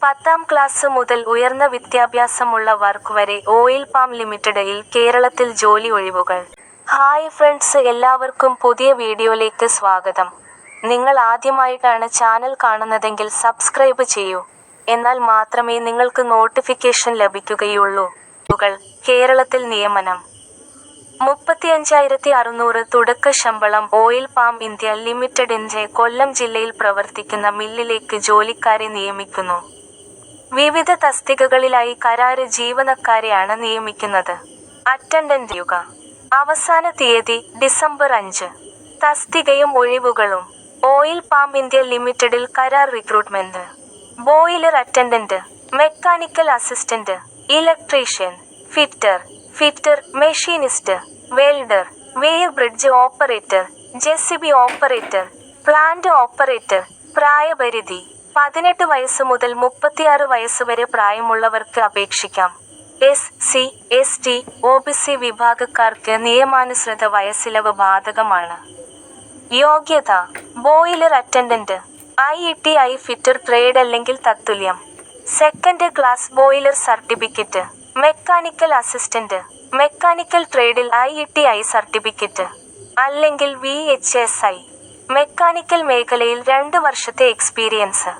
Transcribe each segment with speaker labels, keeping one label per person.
Speaker 1: 10ാം class മുതൽ ഉയർന്ന വിദ്യാഭ്യാസമുള്ളവർക്ക് വരെ ഓയിൽ പാം ലിമിറ്റഡിൽ കേരളത്തിൽ ജോലി ഒഴിവുകൾ. ഹായ് ഫ്രണ്ട്സ്, എല്ലാവർക്കും പുതിയ വീഡിയോയിലേക്ക് സ്വാഗതം. നിങ്ങൾ ആദ്യമായിട്ടാണ് ചാനൽ കാണുന്നതെങ്കിൽ സബ്സ്ക്രൈബ് ചെയ്യൂ. എന്നാൽ മാത്രമേ നിങ്ങൾക്ക് നോട്ടിഫിക്കേഷൻ ലഭിക്കുകയുള്ളൂ. കേരളത്തിൽ നിയമനം. 35,600 തുടക്ക ശമ്പളം. ഓയിൽ പാം ഇന്ത്യ ലിമിറ്റഡിന്റെ കൊല്ലം ജില്ലയിൽ പ്രവർത്തിക്കുന്ന മില്ലിലേക്ക് ജോലിക്കാരെ നിയമിക്കുന്നു. വിവിധ തസ്തികകളിലായി കരാർ ജീവനക്കാരെയാണ് നിയമിക്കുന്നത്. അറ്റൻഡന്റ് യുക. അവസാന തീയതി ഡിസംബർ 5. തസ്തികയും ഒഴിവുകളും. ഓയിൽ പാം ഇന്ത്യ ലിമിറ്റഡിൽ കരാർ recruitment. Boiler attendant, mechanical assistant, electrician, fitter, machinist, welder, weighbridge operator, JCB operator, plant operator. പ്രായപരിധി 18 വയസ്സ് മുതൽ 36 വയസ്സ് വരെ പ്രായമുള്ളവർക്ക് അപേക്ഷിക്കാം. SC, ST, OBC വിഭാഗക്കാർക്ക് നിയമാനുസൃത വയസ്സിളവ് ബാധകമാണ്. യോഗ്യത: boiler attendant, IETI fitter trade അല്ലെങ്കിൽ തത്തുല്യം. Second class boiler certificate. Mechanical assistant, mechanical ട്രേഡിൽ IETI സർട്ടിഫിക്കറ്റ് അല്ലെങ്കിൽ VHSI. മെക്കാനിക്കൽ മേഖലയിൽ 2 വർഷത്തെ experience.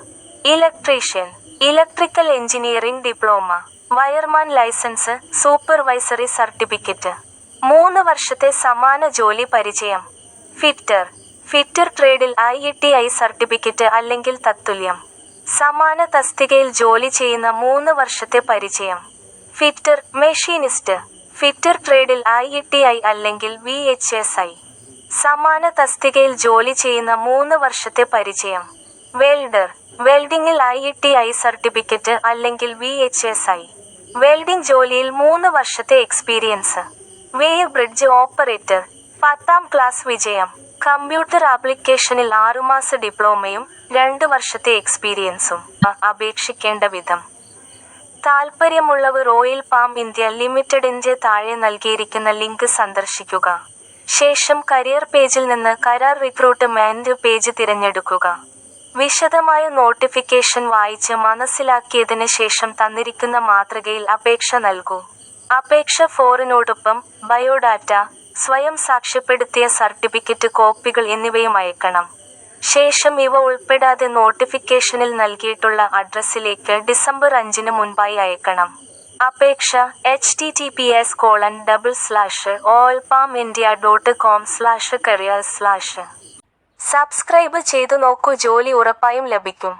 Speaker 1: Electrician, electrical engineering diploma. Wireman licence, supervisory certificate. 3 വർഷത്തെ സമാന ജോലി പരിചയം. ഫിറ്റർ ട്രേഡിൽ IETI സർട്ടിഫിക്കറ്റ് അല്ലെങ്കിൽ തത്തുല്യം. സമാന തസ്തികയിൽ ജോലി ചെയ്യുന്ന 3 വർഷത്തെ പരിചയം. Fitter, machinist. ഫിറ്റർ ട്രേഡിൽ IETI അല്ലെങ്കിൽ VHSI. സമാന തസ്തികയിൽ ജോലി ചെയ്യുന്ന 3 വർഷത്തെ പരിചയം. വെൽഡർ, വെൽഡിംഗിൽ IETI സർട്ടിഫിക്കറ്റ് അല്ലെങ്കിൽ VHSI. വെൽഡിംഗ് ജോലിയിൽ 3 വർഷത്തെ എക്സ്പീരിയൻസ്. Weighbridge operator. 10ാം ക്ലാസ് വിജയം. കമ്പ്യൂട്ടർ ആപ്ലിക്കേഷനിൽ 6 മാസ ഡിപ്ലോമയും 2 വർഷത്തെ എക്സ്പീരിയൻസും. അപേക്ഷിക്കേണ്ട വിധം. താൽപ്പര്യമുള്ളവർ ഓയിൽ പാം ഇന്ത്യ ലിമിറ്റഡിന്റെ താഴെ നൽകിയിരിക്കുന്ന ലിങ്ക് സന്ദർശിക്കുക. ശേഷം കരിയർ പേജിൽ നിന്ന് കരാർ റിക്രൂട്ട്മെന്റ് പേജ് തിരഞ്ഞെടുക്കുക. വിശദമായ നോട്ടിഫിക്കേഷൻ വായിച്ച് മനസ്സിലാക്കിയതിന് ശേഷം തന്നിരിക്കുന്ന മാതൃകയിൽ അപേക്ഷ നൽകൂ. അപേക്ഷ ഫോറിനോടൊപ്പം ബയോഡാറ്റ, സ്വയം സാക്ഷ്യപ്പെടുത്തിയ സർട്ടിഫിക്കറ്റ് കോപ്പികൾ എന്നിവയും അയക്കണം. ശേഷം ഇവ ഉൾപ്പെടാതെ നോട്ടിഫിക്കേഷനിൽ നൽകിയിട്ടുള്ള അഡ്രസ്സിലേക്ക് ഡിസംബർ 5 മുൻപായി അയക്കണം. അപേക്ഷ https://oilpalmindia.com/careers/ സബ്സ്ക്രൈബ് ചെയ്തു നോക്കൂ, ജോലി ഉറപ്പായും ലഭിക്കും.